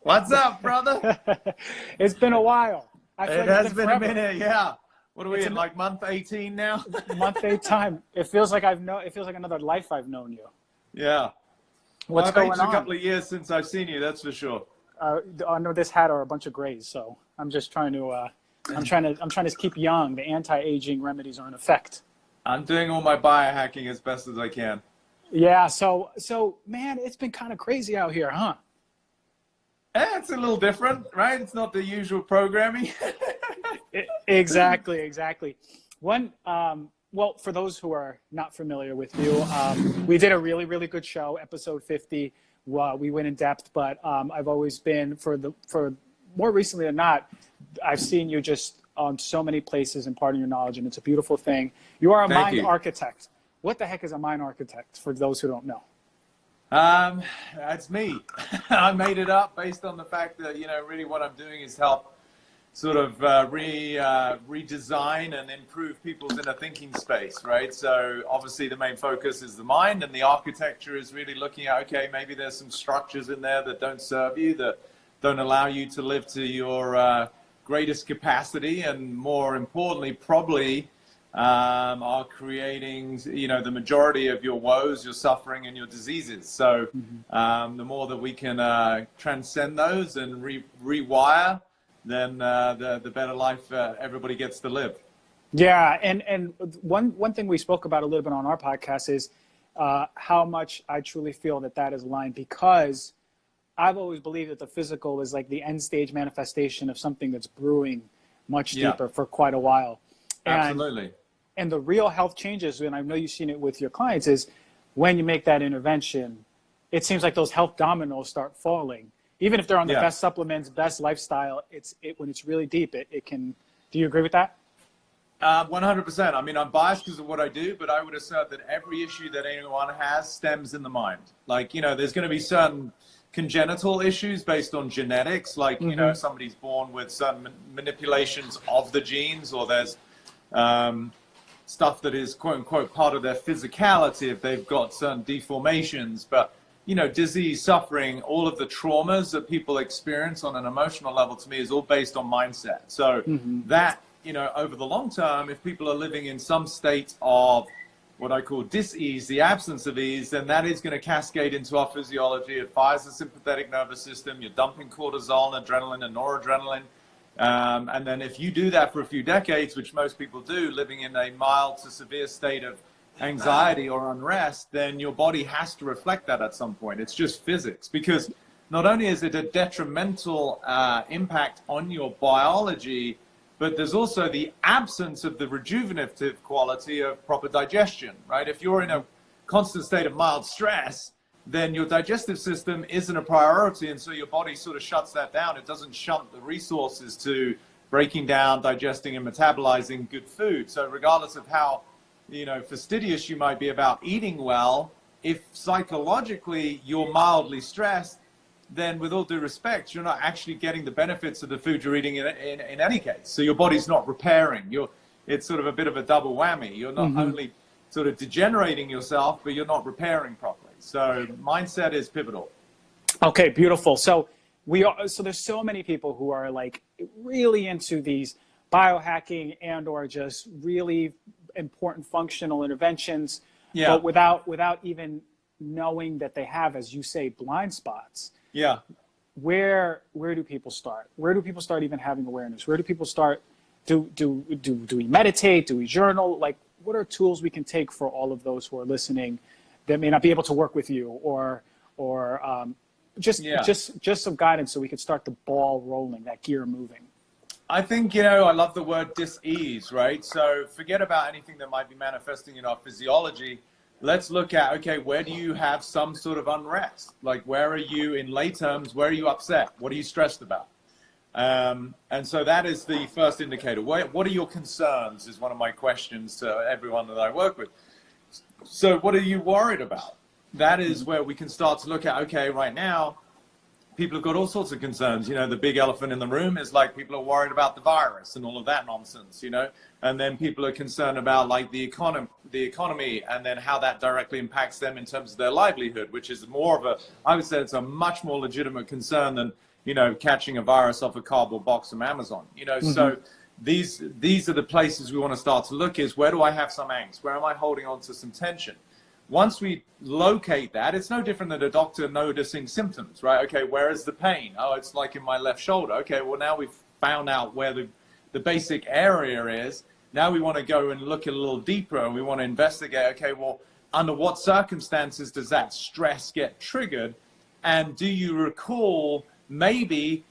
What's up, brother? It's been a while. I feel It like has it's been forever. a minute, yeah. What are we in, like month 18 now? Month 8 time. It feels like it feels like another life I've known you. Yeah. What's I've going aged on? a couple of years since I've seen you, that's for sure. Under this hat are a bunch of grays, so I'm just trying to. I'm trying to keep young. The anti-aging remedies are in effect. I'm doing all my biohacking as best as I can. Yeah. So man, it's been kind of crazy out here, huh? It's a little different, right? It's not the usual programming. Exactly. One. Well, for those who are not familiar with you, we did a really good show, episode 50. We went in depth, but I've always been for more recently than not, I've seen you just on so many places imparting your knowledge, and it's a beautiful thing. You are a Thank mind you. architect. What the heck is a mind architect for those who don't know? That's me. I made it up based on the fact that, really what I'm doing is help sort of redesign and improve people's inner thinking space, right? So obviously the main focus is the mind, and the architecture is really looking at, okay, maybe there's some structures in there that don't serve you, that don't allow you to live to your greatest capacity, and more importantly, probably are creating, the majority of your woes, your suffering, and your diseases. So the more that we can transcend those and rewire, then the better life everybody gets to live. Yeah, and one thing we spoke about a little bit on our podcast is how much I truly feel that is aligned, because I've always believed that the physical is like the end stage manifestation of something that's brewing much deeper for quite a while. Absolutely. And the real health changes, and I know you've seen it with your clients, is when you make that intervention, it seems like those health dominoes start falling. Even if they're on the best supplements, best lifestyle, when it's really deep, it can. Do you agree with that? 100%. I mean, I'm biased because of what I do, but I would assert that every issue that anyone has stems in the mind. Like, there's going to be certain congenital issues based on genetics, like, somebody's born with certain manipulations of the genes, or there's stuff that is quote unquote part of their physicality if they've got certain deformations. But disease, suffering, all of the traumas that people experience on an emotional level, to me, is all based on mindset. So that, over the long term, if people are living in some state of what I call dis-ease, the absence of ease, then that is going to cascade into our physiology. It fires the sympathetic nervous system. You're dumping cortisol, adrenaline, and noradrenaline. And then if you do that for a few decades, which most people do, living in a mild to severe state of anxiety or unrest, then your body has to reflect that at some point. It's just physics, because not only is it a detrimental impact on your biology, but there's also the absence of the rejuvenative quality of proper digestion, right? If you're in a constant state of mild stress, then your digestive system isn't a priority, and so your body sort of shuts that down. It doesn't shunt the resources to breaking down, digesting, and metabolizing good food. So regardless of how fastidious you might be about eating well, if psychologically you're mildly stressed, then with all due respect, you're not actually getting the benefits of the food you're eating in any case. So your body's not repairing. It's sort of a bit of a double whammy. You're not only sort of degenerating yourself, but you're not repairing properly. So mindset is pivotal. Okay, beautiful. So there's so many people who are like really into these biohacking or just really important functional interventions, but without even knowing that they have, as you say, blind spots. Yeah. Where do people start? Where do people start even having awareness? Where do people start? Do we meditate? Do we journal? Like, what are tools we can take for all of those who are listening that may not be able to work with you, or just some guidance so we could start the ball rolling, that gear moving? I think, I love the word dis-ease, right? So forget about anything that might be manifesting in our physiology. Let's look at, okay, where do you have some sort of unrest? Like, where are you, in lay terms, where are you upset? What are you stressed about? And so that is the first indicator. What are your concerns is one of my questions to everyone that I work with. So what are you worried about? That is where we can start to look at, okay, right now, people have got all sorts of concerns. You know, the big elephant in the room is like people are worried about the virus and all of that nonsense, you know, and then people are concerned about like the economy and then how that directly impacts them in terms of their livelihood, which is more of a, I would say it's a much more legitimate concern than, you know, catching a virus off a cardboard box from Amazon, you know. So these are the places we want to start to look is, where do I have some angst? Where am I holding on to some tension? Once we locate that, it's no different than a doctor noticing symptoms, right? Okay, where is the pain? Oh, it's like in my left shoulder. Okay, well, now we've found out where the basic area is. Now we want to go and look a little deeper, and we want to investigate, okay, well, under what circumstances does that stress get triggered? And do you recall, maybe,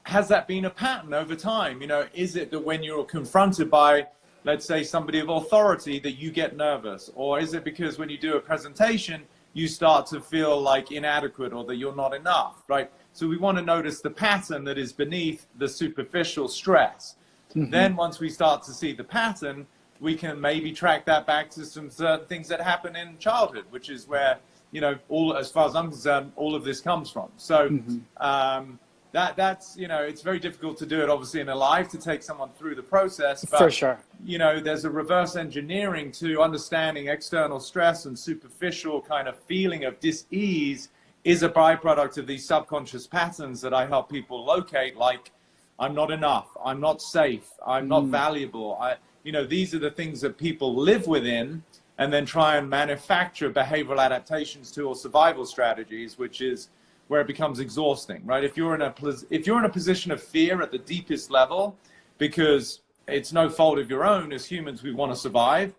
has that been a pattern over time? You know, is it that when you're confronted by, let's say, somebody of authority, that you get nervous? Or is it because when you do a presentation, you start to feel like inadequate or that you're not enough, right? So we want to notice the pattern that is beneath the superficial stress. Then once we start to see the pattern, we can maybe track that back to some certain things that happen in childhood, which is where, you know, as far as I'm concerned, all of this comes from. So that's, you know, it's very difficult to do it obviously in a live, to take someone through the process. But, for sure, you know, there's a reverse engineering to understanding external stress, and superficial kind of feeling of dis-ease is a byproduct of these subconscious patterns that I help people locate, like, I'm not enough, I'm not safe, I'm not valuable. You know, these are the things that people live within, and then try and manufacture behavioral adaptations to, or survival strategies, which is where it becomes exhausting, right? If you're in a position of fear at the deepest level, because it's no fault of your own, as humans, we want to survive.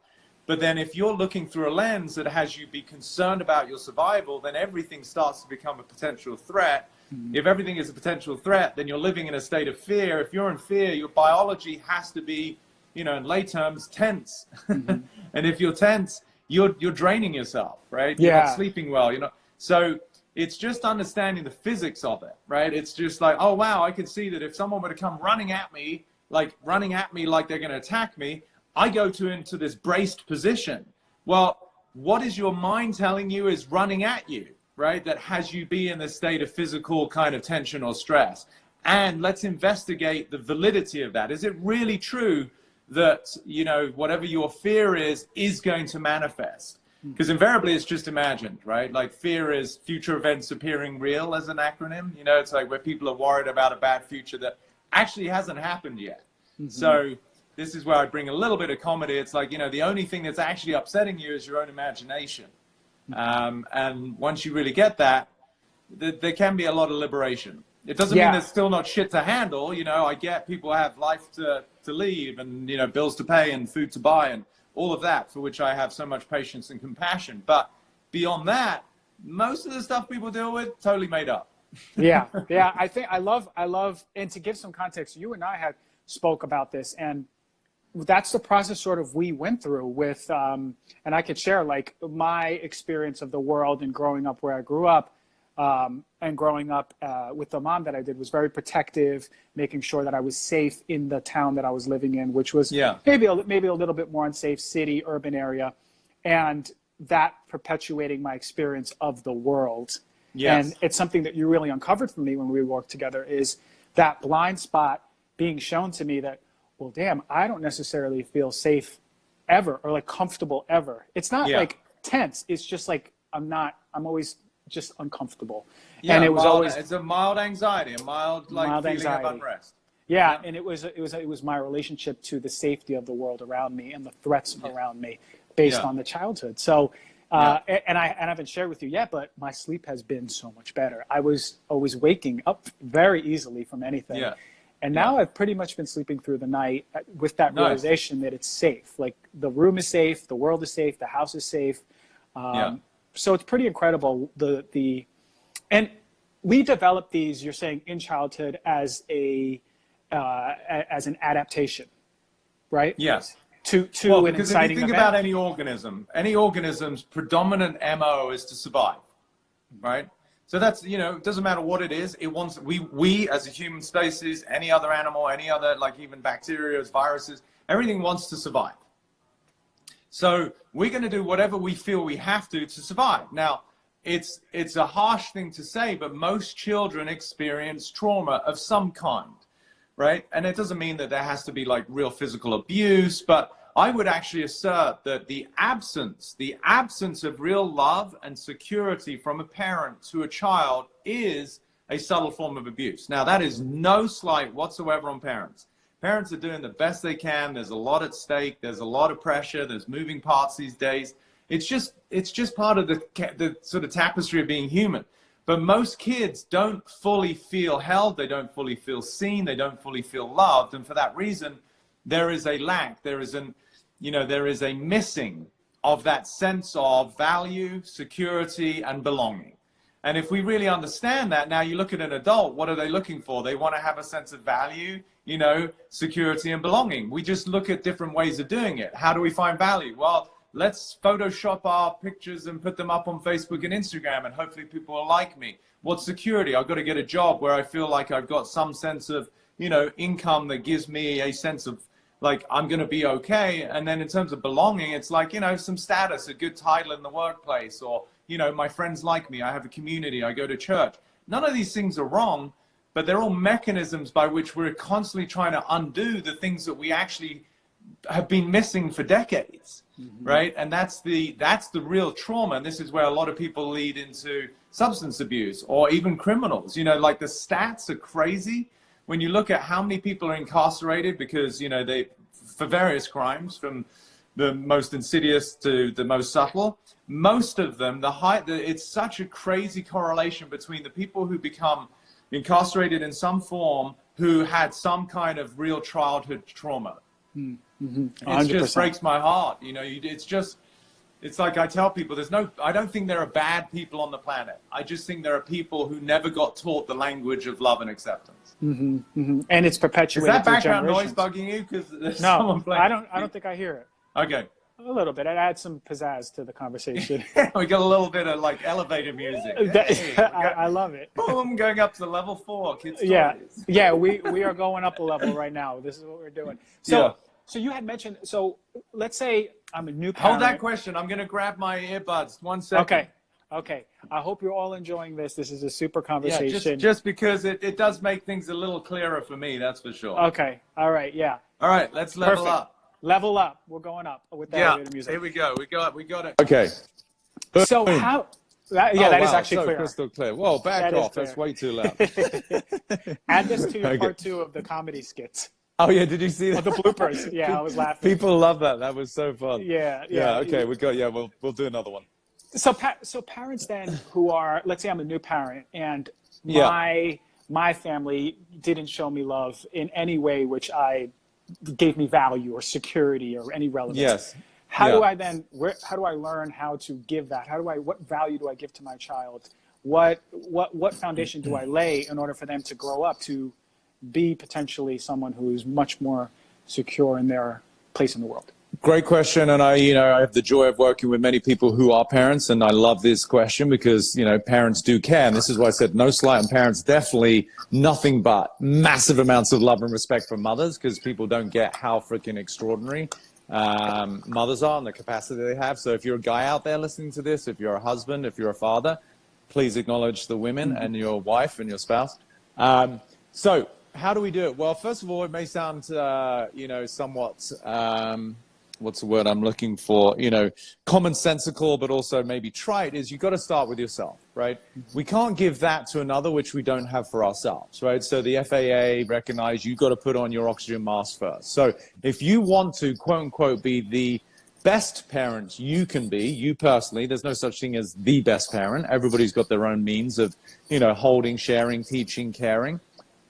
But then if you're looking through a lens that has you be concerned about your survival, then everything starts to become a potential threat. If everything is a potential threat, then you're living in a state of fear. If you're in fear, your biology has to be, you know, in lay terms, tense. And if you're tense, you're draining yourself, right? You're not sleeping well, you know. So it's just understanding the physics of it, right? It's just like, oh, wow, I can see that if someone were to come running at me like they're going to attack me, I go into this braced position. Well, what is your mind telling you is running at you, right? That has you be in this state of physical kind of tension or stress. And let's investigate the validity of that. Is it really true that, you know, whatever your fear is going to manifest? Because invariably it's just imagined, right? Like, fear is future events appearing real as an acronym. You know, it's like where people are worried about a bad future that actually hasn't happened yet. So this is where I bring a little bit of comedy. It's like, you know, the only thing that's actually upsetting you is your own imagination. And once you really get that, there can be a lot of liberation. It doesn't mean there's still not shit to handle. You know, I get people have life to lead, and, you know, bills to pay and food to buy and all of that, for which I have so much patience and compassion. But beyond that, most of the stuff people deal with, totally made up. I think I love, and to give some context, you and I had spoke about this, and that's the process sort of we went through with, and I could share like my experience of the world and growing up where I grew up. And growing up with the mom that I did was very protective, making sure that I was safe in the town that I was living in, which was maybe a little bit more unsafe city, urban area, and that perpetuating my experience of the world. And it's something that you really uncovered for me when we worked together, is that blind spot being shown to me that, well, damn, I don't necessarily feel safe ever, or like comfortable ever. It's not like tense. It's just like, I'm always just uncomfortable. And it was it's a mild anxiety, a mild feeling anxiety of unrest. And it was my relationship to the safety of the world around me and the threats around me based on the childhood. So and I haven't shared with you yet, but my sleep has been so much better. I was always waking up very easily from anything. And now I've pretty much been sleeping through the night with that realization that it's safe. Like, the room is safe, the world is safe, the house is safe. So it's pretty incredible. And we developed these, you're saying, in childhood as an adaptation, right? Yes. To an because exciting if you think about any organism's predominant MO is to survive, right? So that's, you know, it doesn't matter what it is. It wants, we as a human species, any other animal, any other, like even bacteria, viruses, everything wants to survive. So we're going to do whatever we feel we have to survive. Now, it's a harsh thing to say, but most children experience trauma of some kind, right? And it doesn't mean that there has to be like real physical abuse, but I would actually assert that the absence of real love and security from a parent to a child is a subtle form of abuse. Now, that is no slight whatsoever on parents. Parents are doing the best they can. There's a lot at stake. There's a lot of pressure. There's moving parts these days. It's just part of the sort of tapestry of being human. But most kids don't fully feel held. They don't fully feel seen. They don't fully feel loved. And for that reason, there is a lack. There is a missing of that sense of value, security, and belonging. And if we really understand that, now you look at an adult, what are they looking for? They want to have a sense of value, security and belonging. We just look at different ways of doing it. How do we find value? Well, let's Photoshop our pictures and put them up on Facebook and Instagram, and hopefully people will like me. What's security? I've got to get a job where I feel like I've got some sense of, income that gives me a sense of like, I'm going to be okay. And then in terms of belonging, it's like, some status, a good title in the workplace, or, my friends like me, I have a community, I go to church. None of these things are wrong, but they're all mechanisms by which we're constantly trying to undo the things that we actually have been missing for decades, right? And that's the real trauma. And this is where a lot of people lead into substance abuse or even criminals. Like the stats are crazy. When you look at how many people are incarcerated because, for various crimes, from the most insidious to the most subtle, most of them, it's such a crazy correlation between the people who become incarcerated in some form who had some kind of real childhood trauma. It just breaks my heart. It's like I tell people, I don't think there are bad people on the planet. I just think there are people who never got taught the language of love and acceptance. And it's perpetuated. Is that background noise bugging you? Because there's someone playing. I don't think I hear it. Okay. A little bit. It adds some pizzazz to the conversation. We got a little bit of like elevator music. I love it. Boom, going up to level 4. Kids stories. Yeah. We are going up a level right now. This is what we're doing. So you had mentioned. So let's say I'm a new parent. Hold that question. I'm going to grab my earbuds. 1 second. Okay. I hope you're all enjoying this. This is a super conversation. Yeah, just because it does make things a little clearer for me. That's for sure. Okay. All right. Yeah. All right. Let's level up. Level up. We're going up with that elevator music. Here we go. We got it. Okay. So how? That is actually clear. Crystal clear. Whoa, back off. That's way too loud. Add this to your part 2 of the comedy skits. Oh yeah, did you see that? The bloopers. Yeah, I was laughing. People love that. That was so fun. Yeah. Okay, we'll do another one. So parents then who are, let's say I'm a new parent and my family didn't show me love in any way which gave me value or security or any relevance. Yes. How do I learn how to give that? What value do I give to my child? What foundation do I lay in order for them to grow up to be potentially someone who is much more secure in their place in the world? Great question. And I have the joy of working with many people who are parents, and I love this question because, parents do care. And this is why I said no slight on parents, definitely nothing but massive amounts of love and respect for mothers, because people don't get how freaking extraordinary mothers are and the capacity they have. So if you're a guy out there listening to this, if you're a husband, if you're a father, please acknowledge the women and your wife and your spouse. So how do we do it? Well, first of all, it may sound, somewhat, what's the word I'm looking for? Commonsensical, but also maybe trite, is you've got to start with yourself, right? We can't give that to another which we don't have for ourselves, right? So the FAA recognized you've got to put on your oxygen mask first. So if you want to, quote unquote, be the best parent you can be, you personally, there's no such thing as the best parent. Everybody's got their own means of, holding, sharing, teaching, caring.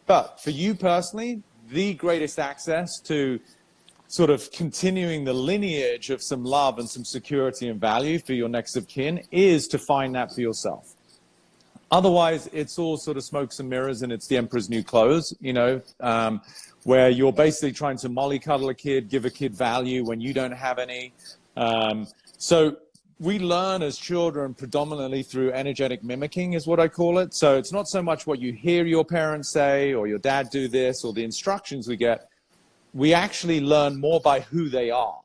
But for you personally, the greatest access to sort of continuing the lineage of some love and some security and value for your next of kin is to find that for yourself. Otherwise, it's all sort of smokes and mirrors, and it's the emperor's new clothes, where you're basically trying to mollycoddle a kid, give a kid value when you don't have any. So we learn as children predominantly through energetic mimicking is what I call it. So it's not so much what you hear your parents say or your dad do this or the instructions we get. We actually learn more by who they are.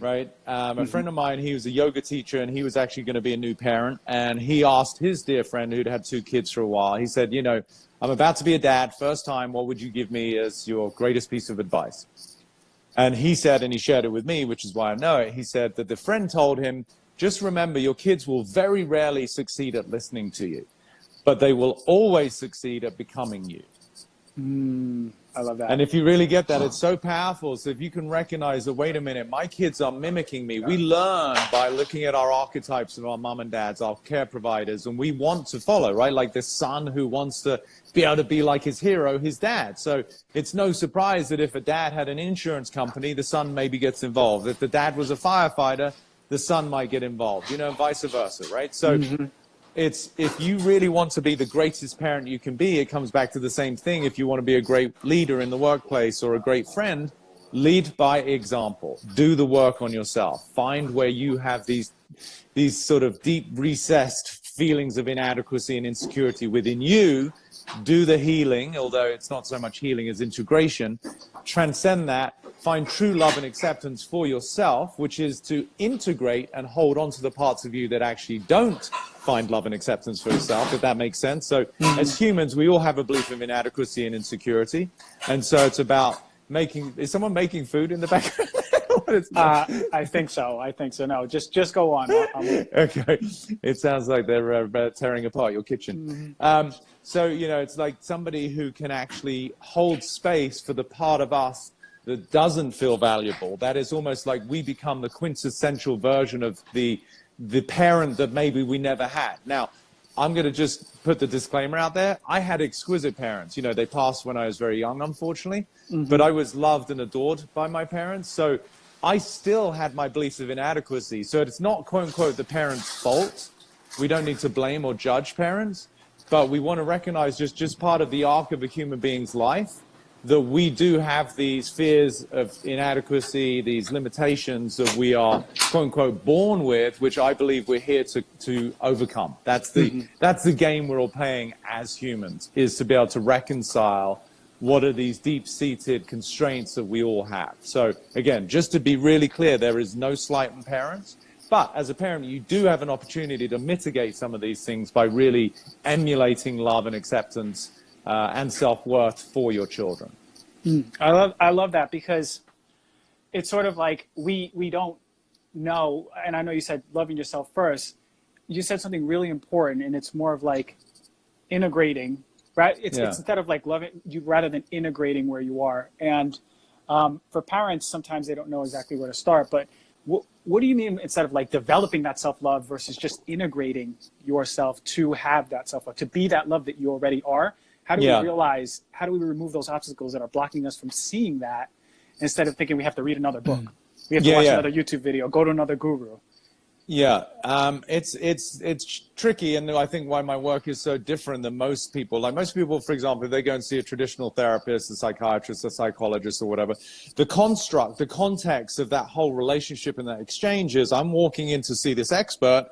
right? A friend of mine, he was a yoga teacher, and he was actually going to be a new parent. And he asked his dear friend who'd had 2 kids for a while, he said, you know, I'm about to be a dad, first time, what would you give me as your greatest piece of advice? And he said, and he shared it with me, which is why I know it, he said that the friend told him, just remember, your kids will very rarely succeed at listening to you, but they will always succeed at becoming you. I love that. And if you really get that, it's so powerful. So if you can recognize that, wait a minute, my kids are mimicking me. We learn by looking at our archetypes of our mom and dads, our care providers, and we want to follow, right? Like the son who wants to be able to be like his hero, his dad. So it's no surprise that if a dad had an insurance company, the son maybe gets involved. If the dad was a firefighter, the son might get involved, you know, vice versa, right? So it's, if you really want to be the greatest parent you can be, it comes back to the same thing. If you want to be a great leader in the workplace or a great friend, lead by example. Do the work on yourself. Find where you have these sort of deep recessed feelings of inadequacy and insecurity within you. Do the healing, although it's not so much healing as integration. Transcend that. Find true love and acceptance for yourself, which is to integrate and hold on to the parts of you that actually don't find love and acceptance for yourself, if that makes sense. So as humans, we all have a belief of inadequacy and insecurity. And so it's about making, is someone making food in the background? I think so. I think so. No, just go on. Okay. It sounds like they're tearing apart your kitchen. So, you know, it's like somebody who can actually hold space for the part of us that doesn't feel valuable. That is almost like we become the quintessential version of the parent that maybe we never had. Now, I'm going to just put the disclaimer out there. I had exquisite parents. You know, they passed when I was very young, unfortunately, but I was loved and adored by my parents. So I still had my beliefs of inadequacy. So it's not, quote unquote, the parent's fault. We don't need to blame or judge parents, but we want to recognize just part of the arc of a human being's life, that we do have these fears of inadequacy, these limitations that we are, quote unquote, born with, which I believe we're here to overcome. That's the game we're all playing as humans, is to be able to reconcile what are these deep-seated constraints that we all have. So again, just to be really clear, there is no slight on parents, but as a parent, you do have an opportunity to mitigate some of these things by really emulating love and acceptance and self-worth for your children. I love that, because it's sort of like we don't know, and I know you said loving yourself first. You said something really important, and it's more of like integrating, right? It's instead of like loving you rather than integrating where you are. And for parents, sometimes they don't know exactly where to start. But what do you mean instead of like developing that self-love versus just integrating yourself to have that self-love, to be that love that you already are? How do we realize, how do we remove those obstacles that are blocking us from seeing that, instead of thinking we have to read another book, we have to watch another YouTube video, go to another guru? Yeah, it's tricky, and I think why my work is so different than most people. Like most people, for example, if they go and see a traditional therapist, a psychiatrist, a psychologist, or whatever, the construct, the context of that whole relationship and that exchange is, I'm walking in to see this expert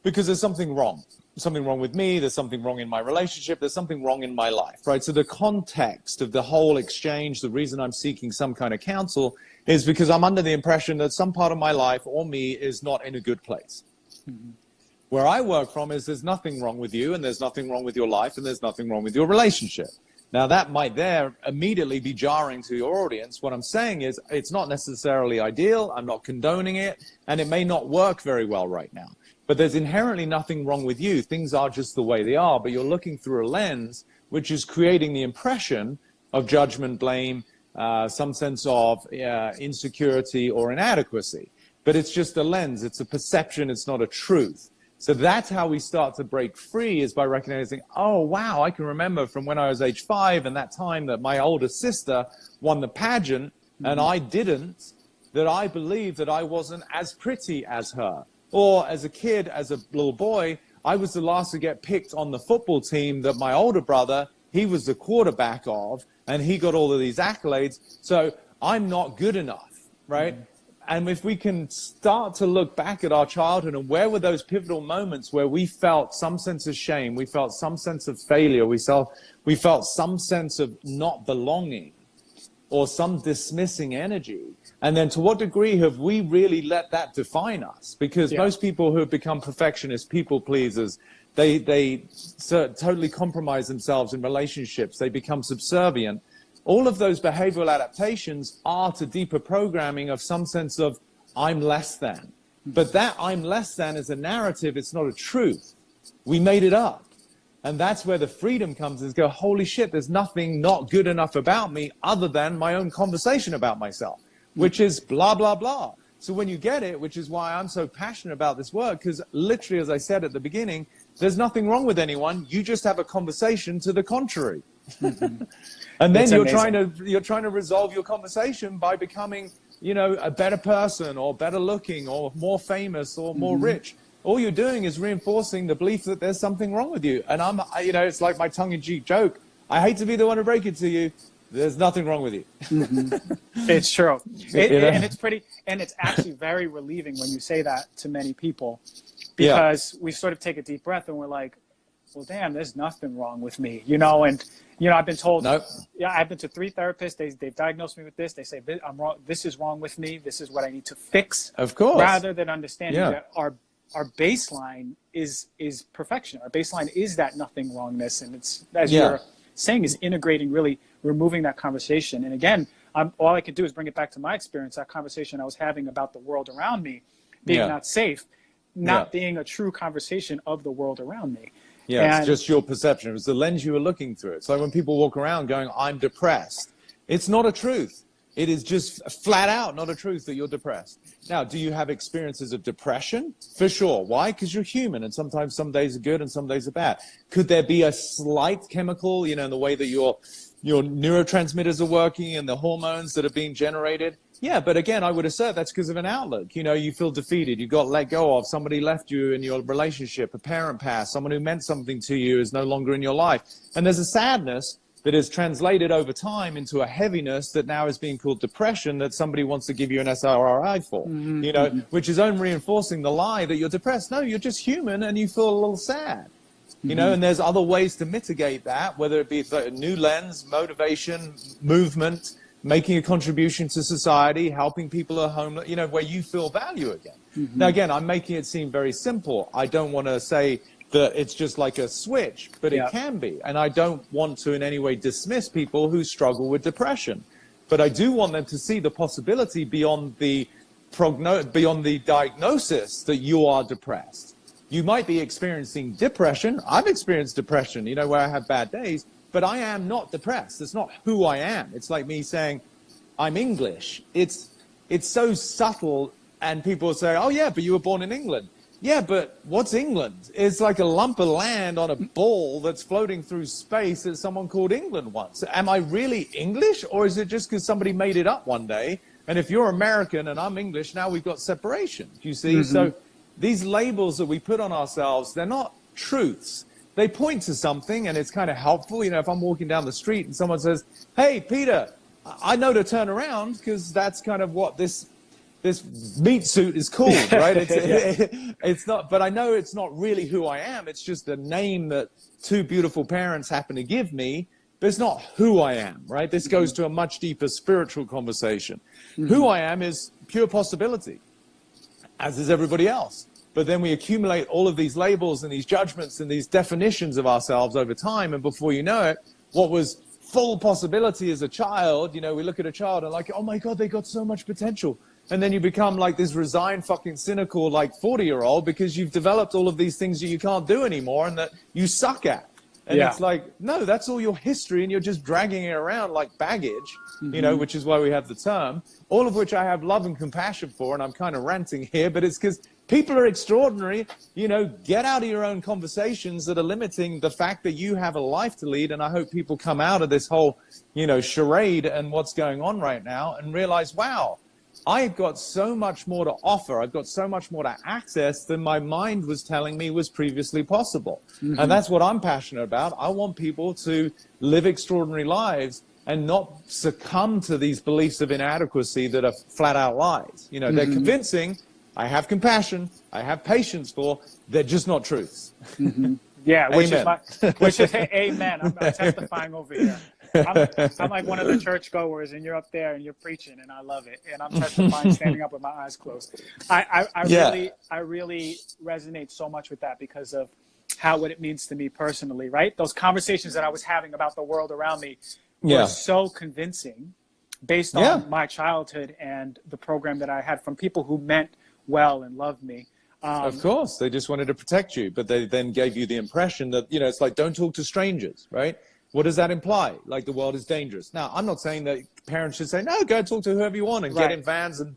because there's something wrong. Something wrong with me, there's something wrong in my relationship, there's something wrong in my life, right? So the context of the whole exchange, the reason I'm seeking some kind of counsel is because I'm under the impression that some part of my life or me is not in a good place. Where I work from is there's nothing wrong with you, and there's nothing wrong with your life, and there's nothing wrong with your relationship. Now that might there immediately be jarring to your audience. What I'm saying is it's not necessarily ideal, I'm not condoning it, and it may not work very well right now. But there's inherently nothing wrong with you. Things are just the way they are, but you're looking through a lens which is creating the impression of judgment, blame, some sense of insecurity or inadequacy. But it's just a lens, it's a perception, it's not a truth. So that's how we start to break free, is by recognizing, oh, wow, I can remember from when I was age 5 and that time that my older sister won the pageant and I didn't, that I believed that I wasn't as pretty as her. Or as a kid, as a little boy, I was the last to get picked on the football team that my older brother, he was the quarterback of, and he got all of these accolades. So I'm not good enough, right? And if we can start to look back at our childhood and where were those pivotal moments where we felt some sense of shame, we felt some sense of failure, we felt some sense of not belonging or some dismissing energy, And then to what degree have we really let that define us? Because most people who have become perfectionists, people pleasers, they totally compromise themselves in relationships. They become subservient. All of those behavioral adaptations are to deeper programming of some sense of I'm less than. But that I'm less than is a narrative. It's not a truth. We made it up. And that's where the freedom comes, is go, holy shit, there's nothing not good enough about me other than my own conversation about myself, which is blah, blah, blah. So when you get it, which is why I'm so passionate about this work, because literally, as I said at the beginning, there's nothing wrong with anyone. You just have a conversation to the contrary. And then you're trying to resolve your conversation by becoming, you know, a better person or better looking or more famous or more rich. All you're doing is reinforcing the belief that there's something wrong with you. And you know, it's like my tongue-in-cheek joke. I hate to be the one to break it to you. There's nothing wrong with you. It's true. And it's actually very relieving when you say that to many people, because we sort of take a deep breath and we're like, well, damn, there's nothing wrong with me, you know? And, you know, I've been told, I've been to 3 therapists. They've diagnosed me with this. They say, I'm wrong. This is wrong with me. This is what I need to fix. Of course. Rather than understanding that our baseline is perfection. Our baseline is that nothing wrongness. And it's, as you're saying, is integrating, really removing that conversation. And again, all I can do is bring it back to my experience, that conversation I was having about the world around me being not safe, not being a true conversation of the world around me. Yeah, it's just your perception. It was the lens you were looking through. It's like when people walk around going, I'm depressed. It's not a truth. It is just flat out not a truth that you're depressed. Now, do you have experiences of depression? For sure. Why? Because you're human, and sometimes some days are good and some days are bad. Could there be a slight chemical, you know, in the way that your neurotransmitters are working and the hormones that are being generated? Yeah, but again, I would assert that's because of an outlook. You know, you feel defeated, you got let go of, somebody left you in your relationship, a parent passed, someone who meant something to you is no longer in your life. And there's a sadness that is translated over time into a heaviness that now is being called depression, that somebody wants to give you an SRI for, you know, which is only reinforcing the lie that you're depressed. No, you're just human and you feel a little sad. You know, and there's other ways to mitigate that, whether it be a new lens, motivation, movement, making a contribution to society, helping people who are homeless, you know, where you feel value again. Now, again, I'm making it seem very simple. I don't want to say that it's just like a switch, but it can be. And I don't want to in any way dismiss people who struggle with depression. But I do want them to see the possibility beyond the diagnosis that you are depressed. You might be experiencing depression. I've experienced depression, you know, where I have bad days, but I am not depressed. It's not who I am. It's like me saying, I'm English. It's so subtle, and people say, oh yeah, but you were born in England. Yeah, but what's England? It's like a lump of land on a ball that's floating through space that someone called England once. Am I really English, or is it just because somebody made it up one day? And if you're American and I'm English, now we've got separation, you see? So these labels that we put on ourselves, they're not truths. They point to something, and it's kind of helpful. You know, if I'm walking down the street and someone says, hey, Peter, I know to turn around, because that's kind of what this meat suit is called, right? It's not, but I know it's not really who I am. It's just a name that 2 beautiful parents happen to give me, but it's not who I am, right? This goes to a much deeper spiritual conversation. Who I am is pure possibility, as is everybody else. But then we accumulate all of these labels and these judgments and these definitions of ourselves over time, and before you know it, what was full possibility as a child, you know, we look at a child and like, oh my God, they got so much potential. And then you become like this resigned, fucking cynical, like 40-year-old, because you've developed all of these things that you can't do anymore and that you suck at. And it's like, no, that's all your history, and you're just dragging it around like baggage, you know, which is why we have the term, all of which I have love and compassion for, and I'm kind of ranting here, but it's because people are extraordinary. You know, get out of your own conversations that are limiting the fact that you have a life to lead. And I hope people come out of this whole, you know, charade and what's going on right now and realize, wow, I've got so much more to offer. I've got so much more to access than my mind was telling me was previously possible. And that's what I'm passionate about. I want people to live extraordinary lives and not succumb to these beliefs of inadequacy that are flat out lies. You know, they're convincing. I have compassion, I have patience for, they're just not truths. Yeah, Amen. which is amen. I'm testifying over here. I'm like one of the churchgoers, and you're up there and you're preaching, and I love it. And I'm testifying, standing up with my eyes closed. I really resonate so much with that because of what it means to me personally, right? Those conversations that I was having about the world around me were so convincing based on my childhood and the program that I had from people who meant well and loved me. Of course, they just wanted to protect you, but they then gave you the impression that, it's like, don't talk to strangers, right? What does that imply? Like the world is dangerous. Now, I'm not saying that parents should say, no, go talk to whoever you want and get in vans and,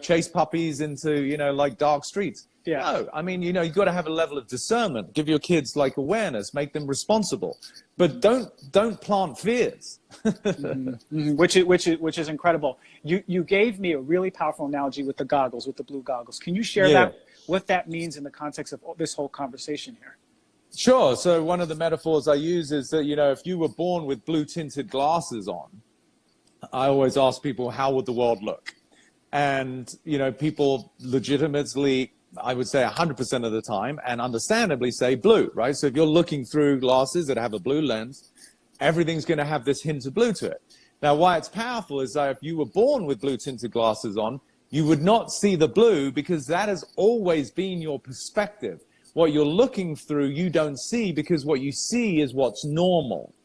chase puppies into, like dark streets. Yeah. No, I mean, you've got to have a level of discernment, give your kids like awareness, make them responsible, but don't plant fears. Which is incredible. You gave me a really powerful analogy with the goggles, with the blue goggles. Can you share what that means in the context of this whole conversation here? Sure. So one of the metaphors I use is that, if you were born with blue tinted glasses on, I always ask people, how would the world look? And, people legitimately, I would say 100% of the time, and understandably say blue, right? So if you're looking through glasses that have a blue lens, everything's going to have this hint of blue to it. Now, why it's powerful is that if you were born with blue tinted glasses on, you would not see the blue because that has always been your perspective. What you're looking through, you don't see because what you see is what's normal,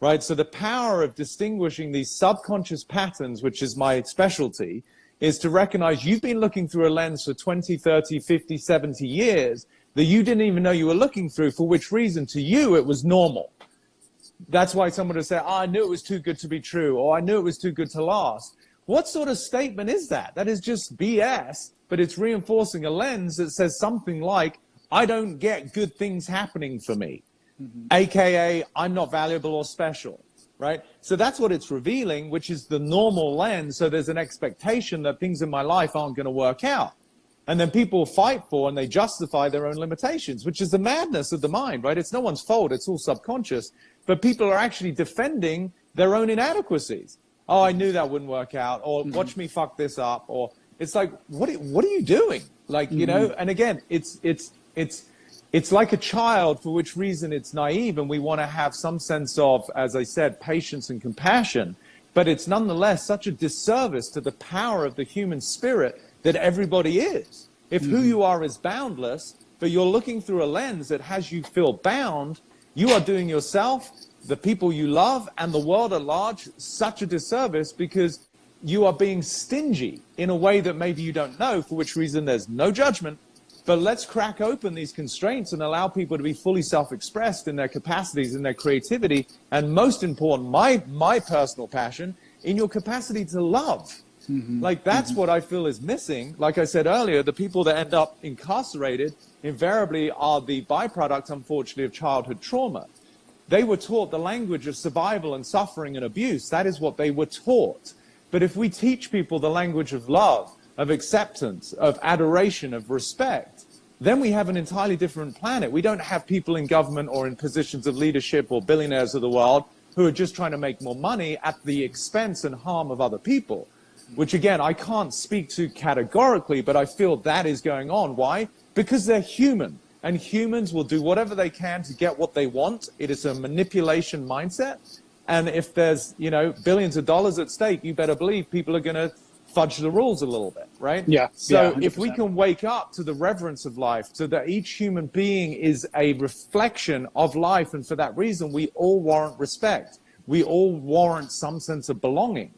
right? So the power of distinguishing these subconscious patterns, which is my specialty, is to recognize you've been looking through a lens for 20, 30, 50, 70 years that you didn't even know you were looking through, for which reason to you it was normal. That's why someone would say, I knew it was too good to be true, or I knew it was too good to last. What sort of statement is that? That is just BS, but it's reinforcing a lens that says something like, I don't get good things happening for me, AKA I'm not valuable or special, right? So that's what it's revealing, which is the normal lens. So there's an expectation that things in my life aren't going to work out. And then people fight for and they justify their own limitations, which is the madness of the mind, right? It's no one's fault. It's all subconscious. But people are actually defending their own inadequacies. Oh, I knew that wouldn't work out, or watch me fuck this up, or it's like, what are you doing? Like, and again, it's like a child, for which reason it's naive, and we want to have some sense of, as I said, patience and compassion, but it's nonetheless such a disservice to the power of the human spirit that everybody is. If who you are is boundless, but you're looking through a lens that has you feel bound, you are doing yourself, the people you love, and the world at large such a disservice, because you are being stingy in a way that maybe you don't know, for which reason there's no judgment. But let's crack open these constraints and allow people to be fully self-expressed in their capacities, in their creativity, and most important, my personal passion, in your capacity to love. Like that's what I feel is missing. Like I said earlier, the people that end up incarcerated invariably are the byproduct, unfortunately, of childhood trauma. They were taught the language of survival and suffering and abuse. That is what they were taught. But if we teach people the language of love, of acceptance, of adoration, of respect, then we have an entirely different planet. We don't have people in government or in positions of leadership or billionaires of the world who are just trying to make more money at the expense and harm of other people, which again, I can't speak to categorically, but I feel that is going on. Why? Because they're human, and humans will do whatever they can to get what they want. It is a manipulation mindset. And if there's, billions of dollars at stake, you better believe people are going to fudge the rules a little bit, right? Yeah. So if we can wake up to the reverence of life, so that each human being is a reflection of life, and for that reason, we all warrant respect. We all warrant some sense of belonging.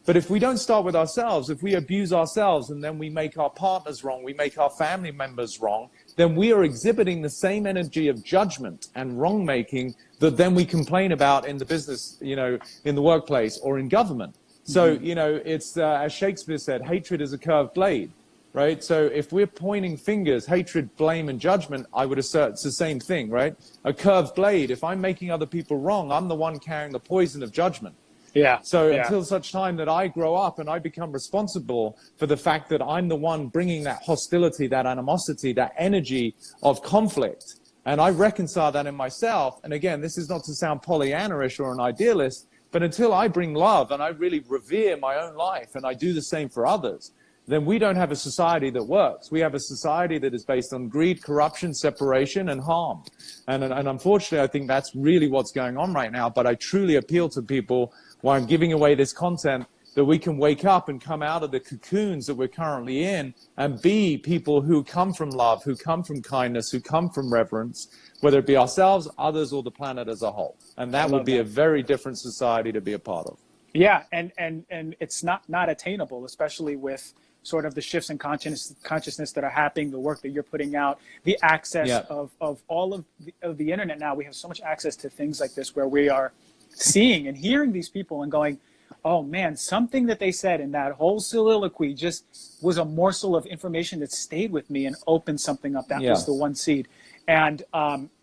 But if we don't start with ourselves, if we abuse ourselves and then we make our partners wrong, we make our family members wrong, then we are exhibiting the same energy of judgment and wrong-making that then we complain about in the business, in the workplace or in government. So, it's, as Shakespeare said, hatred is a curved blade, right? So if we're pointing fingers, hatred, blame, and judgment, I would assert it's the same thing, right? A curved blade, if I'm making other people wrong, I'm the one carrying the poison of judgment. Yeah. So until such time that I grow up and I become responsible for the fact that I'm the one bringing that hostility, that animosity, that energy of conflict, and I reconcile that in myself. And again, this is not to sound Pollyanna-ish or an idealist, but until I bring love and I really revere my own life and I do the same for others, then we don't have a society that works. We have a society that is based on greed, corruption, separation, and harm. And unfortunately, I think that's really what's going on right now. But I truly appeal to people while I'm giving away this content that we can wake up and come out of the cocoons that we're currently in and be people who come from love, who come from kindness, who come from reverence, whether it be ourselves, others, or the planet as a whole. And that would be a very different society to be a part of. Yeah, and it's not attainable, especially with sort of the shifts in consciousness that are happening, the work that you're putting out, the access of all of the internet now. We have so much access to things like this where we are seeing and hearing these people and going, oh man, something that they said in that whole soliloquy just was a morsel of information that stayed with me and opened something up. That was the one seed. And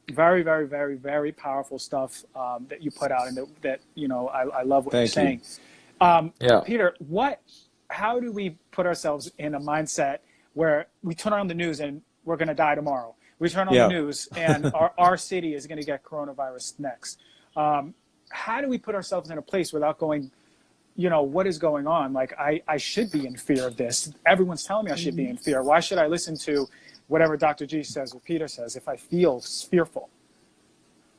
very, very, very, very powerful stuff that you put out, and that you know, I love what you're saying. Peter, how do we put ourselves in a mindset where we turn on the news and we're going to die tomorrow? We turn on the news and our city is going to get coronavirus next. How do we put ourselves in a place without going, you know, what is going on? Like, I should be in fear of this. Everyone's telling me I should be in fear. Why should I listen to whatever Dr. G says or Peter says if I feel fearful?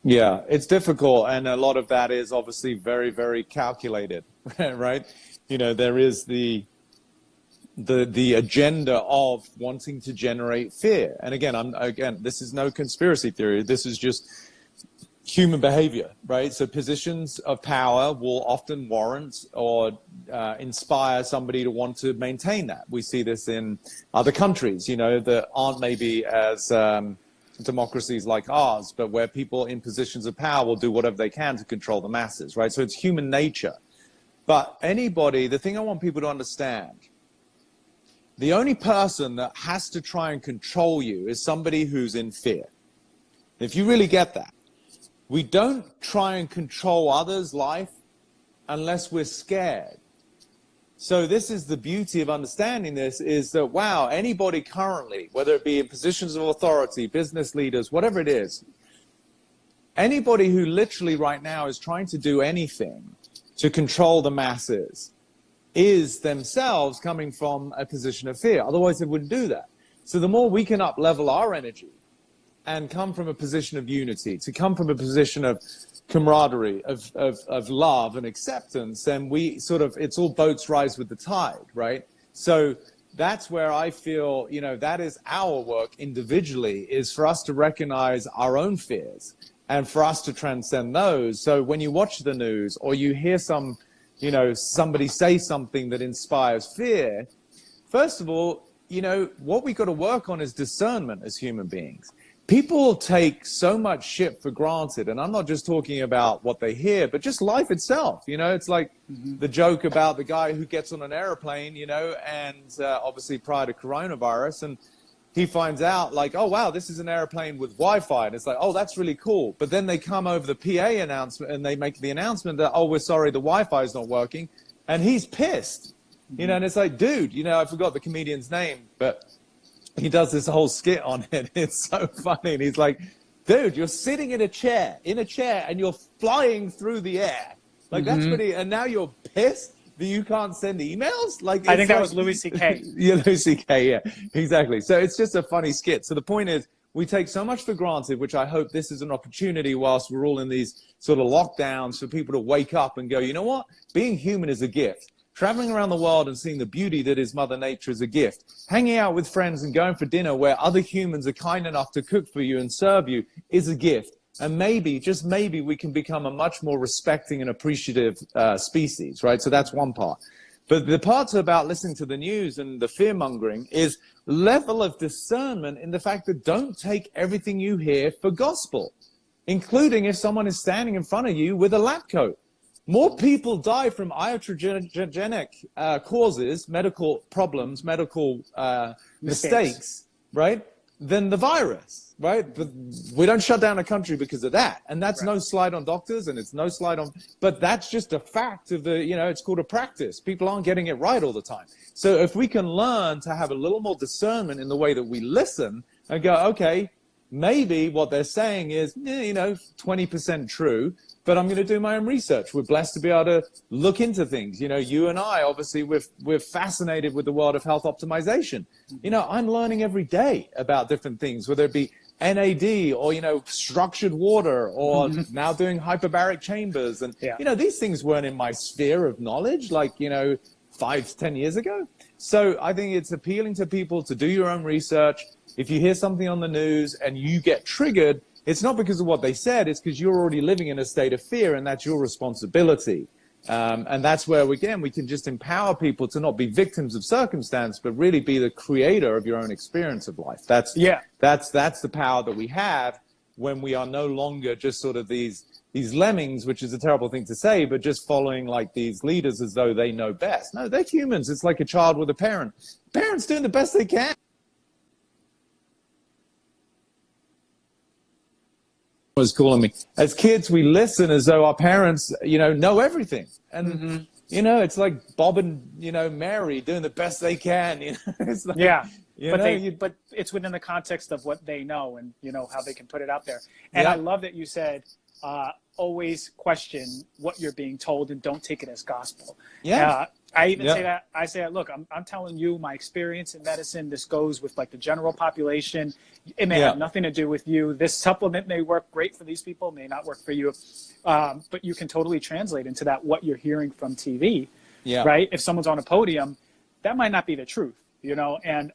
Yeah, it's difficult. And a lot of that is obviously very, very calculated, right? You know, there is the agenda of wanting to generate fear. And again, this is no conspiracy theory. This is just human behavior, right? So positions of power will often warrant or inspire somebody to want to maintain that. We see this in other countries, you know, that aren't maybe as democracies like ours, but where people in positions of power will do whatever they can to control the masses, right? So it's human nature. But the thing I want people to understand, the only person that has to try and control you is somebody who's in fear. If you really get that, we don't try and control others' life unless we're scared. So this is the beauty of understanding this, is that, wow, anybody currently, whether it be in positions of authority, business leaders, whatever it is, anybody who literally right now is trying to do anything to control the masses is themselves coming from a position of fear. Otherwise, they wouldn't do that. So the more we can up-level our energy and come from a position of unity, to come from a position of camaraderie, of love and acceptance, then we sort of, it's all boats rise with the tide, right? So that's where I feel, you know, that is our work individually, is for us to recognize our own fears and for us to transcend those. So when you watch the news or you hear somebody say something that inspires fear, first of all, you know, what we got to work on is discernment as human beings. People take so much shit for granted, and I'm not just talking about what they hear, but just life itself. You know, it's like the joke about the guy who gets on an airplane, you know, and obviously prior to coronavirus, and he finds out like, oh, wow, this is an airplane with Wi-Fi. And it's like, oh, that's really cool. But then they come over the PA announcement and they make the announcement that, oh, we're sorry, the Wi-Fi is not working. And he's pissed, you know, and it's like, dude, you know, I forgot the comedian's name, but he does this whole skit on it. It's so funny. And he's like, dude, you're sitting in a chair and you're flying through the air. Like that's pretty, and now you're pissed that you can't send emails? Like, I think that was Louis C.K. Yeah, Louis C.K., yeah, exactly. So it's just a funny skit. So the point is, we take so much for granted, which I hope this is an opportunity whilst we're all in these sort of lockdowns for people to wake up and go, you know what? Being human is a gift. Traveling around the world and seeing the beauty that is Mother Nature is a gift. Hanging out with friends and going for dinner where other humans are kind enough to cook for you and serve you is a gift. And maybe, just maybe, we can become a much more respecting and appreciative species, right? So that's one part. But the parts about listening to the news and the fear-mongering is level of discernment in the fact that don't take everything you hear for gospel, including if someone is standing in front of you with a lab coat. More people die from iatrogenic causes, medical problems, medical mistakes, right, than the virus, right? But we don't shut down a country because of that. And that's no slight on doctors, and it's no slight on, but that's just a fact of the, you know, it's called a practice. People aren't getting it right all the time. So if we can learn to have a little more discernment in the way that we listen and go, okay, maybe what they're saying is, you know, 20% true, but I'm going to do my own research. We're blessed to be able to look into things. You know, you and I, obviously, we're fascinated with the world of health optimization. You know, I'm learning every day about different things, whether it be NAD or, you know, structured water or now doing hyperbaric chambers. And, you know, these things weren't in my sphere of knowledge, like, you know, 5 to 10 years ago. So I think it's appealing to people to do your own research. If you hear something on the news and you get triggered, it's not because of what they said, it's because you're already living in a state of fear, and that's your responsibility. And that's where, again, we can just empower people to not be victims of circumstance, but really be the creator of your own experience of life. That's the power that we have when we are no longer just sort of these lemmings, which is a terrible thing to say, but just following like these leaders as though they know best. No, they're humans. It's like a child with a parent. Parents doing the best they can. Was calling me. As kids, we listen as though our parents, you know everything. And, you know, it's like Bob and, you know, Mary doing the best they can. You know? It's like, but it's within the context of what they know and, you know, how they can put it out there. And I love that you said, always question what you're being told and don't take it as gospel. I even say that. I say, look, I'm telling you my experience in medicine. This goes with like the general population. It may have nothing to do with you. This supplement may work great for these people, may not work for you. But you can totally translate into that what you're hearing from TV, right? If someone's on a podium, that might not be the truth, you know? And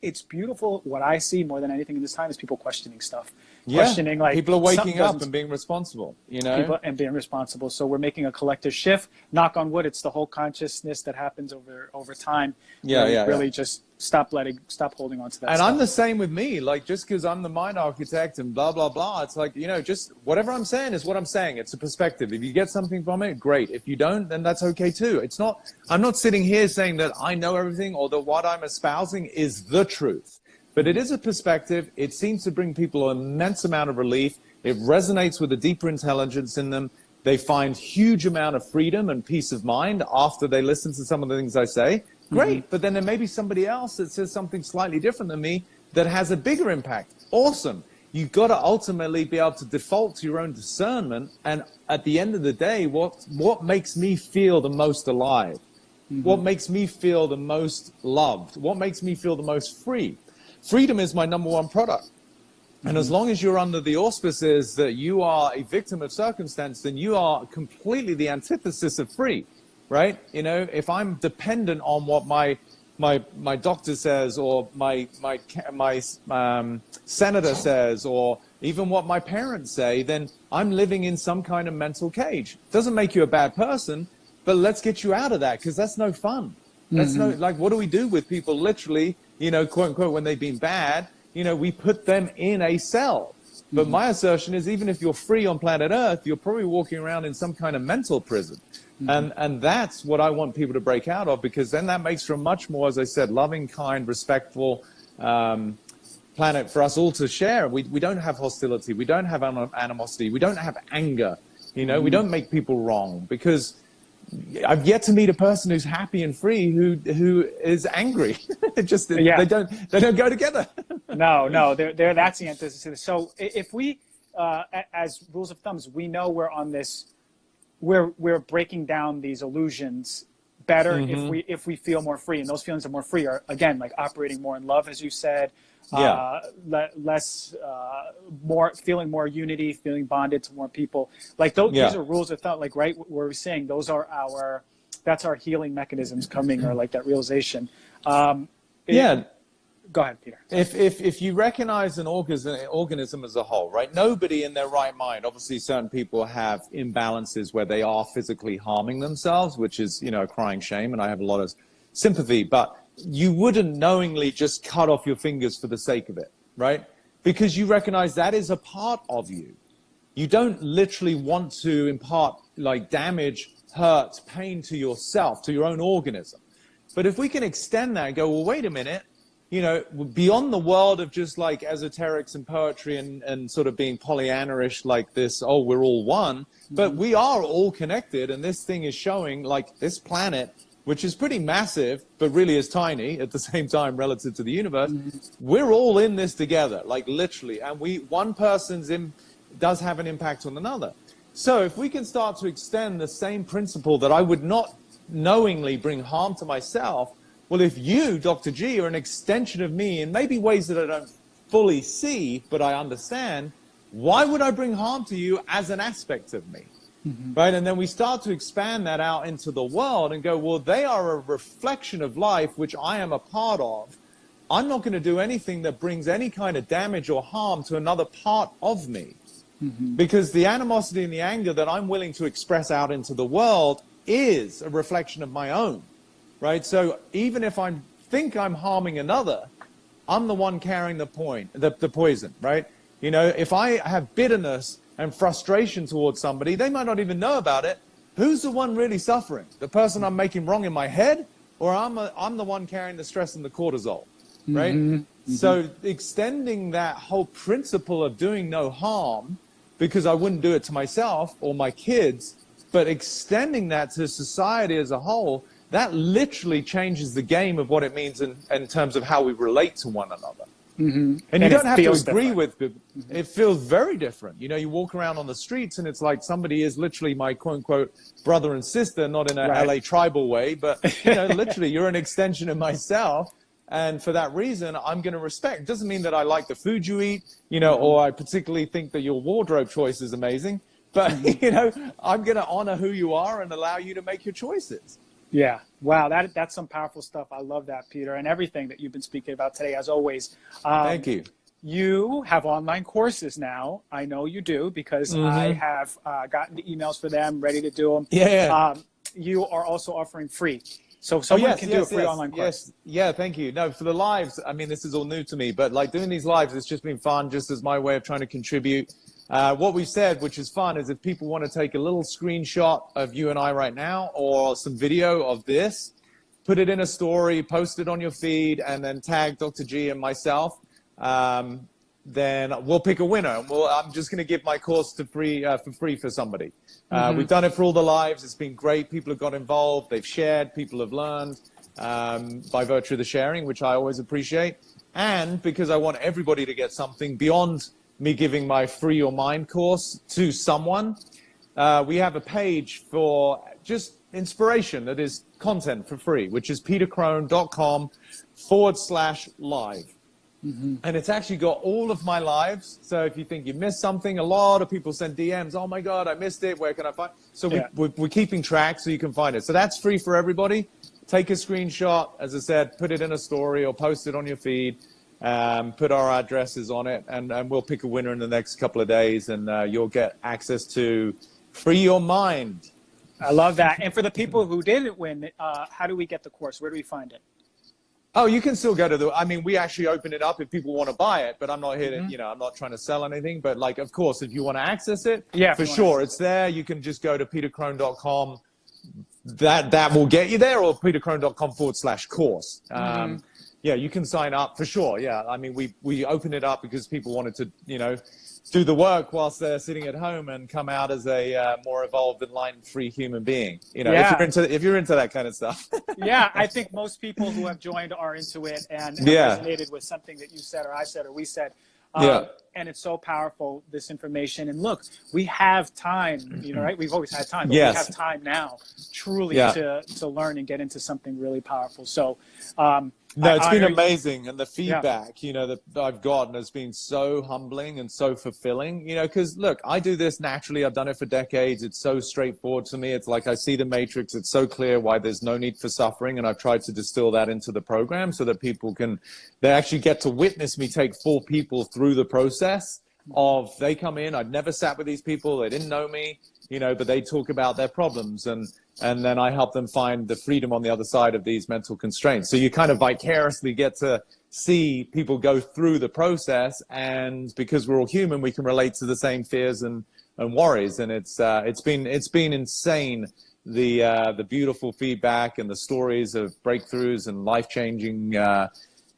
it's beautiful. What I see more than anything in this time is people questioning stuff. Questioning, like, people are waking up and being responsible, you know, and being responsible. So we're making a collective shift. Knock on wood, it's the whole consciousness that happens over time. Really just stop holding on to that. And stuff. I'm the same with me. Like, just because I'm the mind architect and blah blah blah, it's like, you know, just whatever I'm saying is what I'm saying. It's a perspective. If you get something from it, great. If you don't, then that's okay too. It's not. I'm not sitting here saying that I know everything or that what I'm espousing is the truth. But it is a perspective. It seems to bring people an immense amount of relief. It resonates with a deeper intelligence in them. They find huge amount of freedom and peace of mind after they listen to some of the things I say. Great. But then there may be somebody else that says something slightly different than me that has a bigger impact. Awesome. You've got to ultimately be able to default to your own discernment. And at the end of the day, what makes me feel the most alive? What makes me feel the most loved? What makes me feel the most free? Freedom is my #1 product. And as long as you're under the auspices that you are a victim of circumstance, then you are completely the antithesis of free, right? You know, if I'm dependent on what my doctor says or my senator says or even what my parents say, then I'm living in some kind of mental cage. Doesn't make you a bad person, but let's get you out of that, because that's no fun. That's no, like, what do we do with people literally, you know, quote unquote, when they've been bad, you know, we put them in a cell. But my assertion is, even if you're free on planet Earth, you're probably walking around in some kind of mental prison. And that's what I want people to break out of, because then that makes for a much more, as I said, loving, kind, respectful planet for us all to share. We don't have hostility. We don't have animosity. We don't have anger. You know, we don't make people wrong, because I've yet to meet a person who's happy and free who is angry. They don't go together. No, that's the antithesis. So if we, as rules of thumbs, we know we're on this, we're breaking down these illusions better if we feel more free, and those feelings of more free are, again, like operating more in love, as you said. Feeling more unity, feeling bonded to more people. Like these are rules of thought, like, right, where we're saying those are that's our healing mechanisms coming, or like that realization. Go ahead, Peter. If you recognize an organism as a whole, right? Nobody in their right mind, obviously certain people have imbalances where they are physically harming themselves, which is, you know, a crying shame, and I have a lot of sympathy, but you wouldn't knowingly just cut off your fingers for the sake of it, right? Because you recognize that is a part of you. You don't literally want to impart like damage, hurt, pain to yourself, to your own organism. But if we can extend that and go, well, wait a minute, you know, beyond the world of just like esoterics and poetry and sort of being Pollyanna-ish like this, oh, we're all one, but we are all connected, and this thing is showing, like, this planet, which is pretty massive, but really is tiny at the same time relative to the universe. We're all in this together, like literally, and one person's does have an impact on another. So if we can start to extend the same principle that I would not knowingly bring harm to myself, well, if you, Dr. G, are an extension of me in maybe ways that I don't fully see, but I understand, why would I bring harm to you as an aspect of me? Right? And then we start to expand that out into the world and go, well, they are a reflection of life, which I am a part of. I'm not going to do anything that brings any kind of damage or harm to another part of me. Because the animosity and the anger that I'm willing to express out into the world is a reflection of my own. Right? So even if I think I'm harming another, I'm the one carrying the poison, right? You know, if I have bitterness and frustration towards somebody, they might not even know about it. Who's the one really suffering? The person I'm making wrong in my head, or I'm the one carrying the stress and the cortisol, right? So extending that whole principle of doing no harm, because I wouldn't do it to myself or my kids, but extending that to society as a whole, that literally changes the game of what it means in terms of how we relate to one another. And you don't have to agree with it. It feels very different. You know, you walk around on the streets and it's like somebody is literally my quote unquote brother and sister, not in a LA tribal way, but you know, literally you're an extension of myself. And for that reason, I'm going to respect. It doesn't mean that I like the food you eat, you know, or I particularly think that your wardrobe choice is amazing. But, you know, I'm going to honor who you are and allow you to make your choices. Yeah. Wow. That's some powerful stuff. I love that, Peter, and everything that you've been speaking about today, as always. Thank you. You have online courses now. I know you do, because I have gotten the emails for them, ready to do them. Yeah. You are also offering free. So someone can do a free online course. Yeah, thank you. No, for the lives, I mean, this is all new to me, but like doing these lives, it's just been fun, just as my way of trying to contribute. What we've said, which is fun, is if people want to take a little screenshot of you and I right now, or some video of this, put it in a story, post it on your feed, and then tag Dr. G and myself, then we'll pick a winner. I'm just going to give my course for free for somebody. We've done it for all the lives. It's been great. People have got involved. They've shared. People have learned by virtue of the sharing, which I always appreciate. And because I want everybody to get something beyond me giving my Free Your Mind course to someone, we have a page for just inspiration that is content for free, which is petercrone.com/live. And it's actually got all of my lives. So if you think you missed something, a lot of people send DMs, oh my God, I missed it, where can I find it? So we're keeping track so you can find it. So that's free for everybody. Take a screenshot, as I said, put it in a story or post it on your feed, put our addresses on it, and we'll pick a winner in the next couple of days, and you'll get access to Free Your Mind. I love that. And for the people who didn't win, how do we get the course? Where do we find it? Oh, you can still go to I mean, we actually open it up if people want to buy it, but I'm not here to, you know, I'm not trying to sell anything. But like, of course, if you want to access it, for sure, it's there. You can just go to petercrone.com. That will get you there, or petercrone.com/course. Yeah, you can sign up for sure. Yeah, I mean, we open it up because people wanted to, you know, do the work whilst they're sitting at home and come out as a more evolved, enlightened, free human being. You know, if you're into that kind of stuff. Yeah, I think most people who have joined are into it and have resonated with something that you said or I said or we said. And it's so powerful, this information. And look, we have time, you know, right? We've always had time, but we have time now truly to learn and get into something really powerful. So, no, it's been amazing. And the feedback, you know, that I've gotten has been so humbling and so fulfilling, you know, because look, I do this naturally. I've done it for decades. It's so straightforward to me. It's like I see the matrix. It's so clear why there's no need for suffering. And I've tried to distill that into the program so that people they actually get to witness me take 4 people through the process of, they come in, I'd never sat with these people. They didn't know me, you know, but they talk about their problems, and then I help them find the freedom on the other side of these mental constraints. So you kind of vicariously get to see people go through the process, and because we're all human, we can relate to the same fears and worries. And it's been insane, the beautiful feedback and the stories of breakthroughs and life-changing,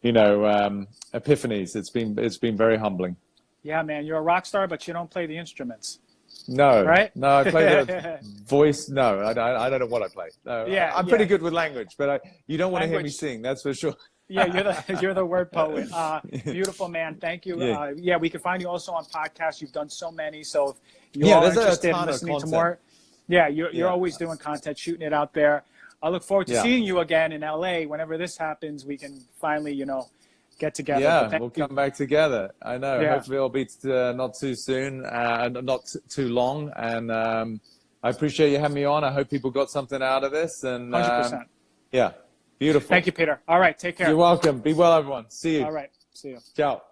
epiphanies. It's been very humbling. Yeah, man, you're a rock star, but you don't play the instruments. No, right? No, I play the voice. No, I don't know what I play. No, I'm pretty good with language, but you don't want to hear me sing. That's for sure. Yeah, you're the word poet. Beautiful, man. Thank you. Yeah. Yeah, we can find you also on podcasts. You've done so many. So if you Yeah, are there's a interested in ton of listening to content. more, yeah, you're Yeah. always doing content, shooting it out there. I look forward to Yeah. seeing you again in LA. Whenever this happens, we can finally, get together. Yeah, But thank we'll you. come back together. I know. Yeah. Hopefully it'll be not too soon and not too long. And I appreciate you having me on. I hope people got something out of this. And 100%. yeah, beautiful. Thank you, Peter. All right, take care. You're welcome. Be well, everyone. See you. All right, see you. Ciao.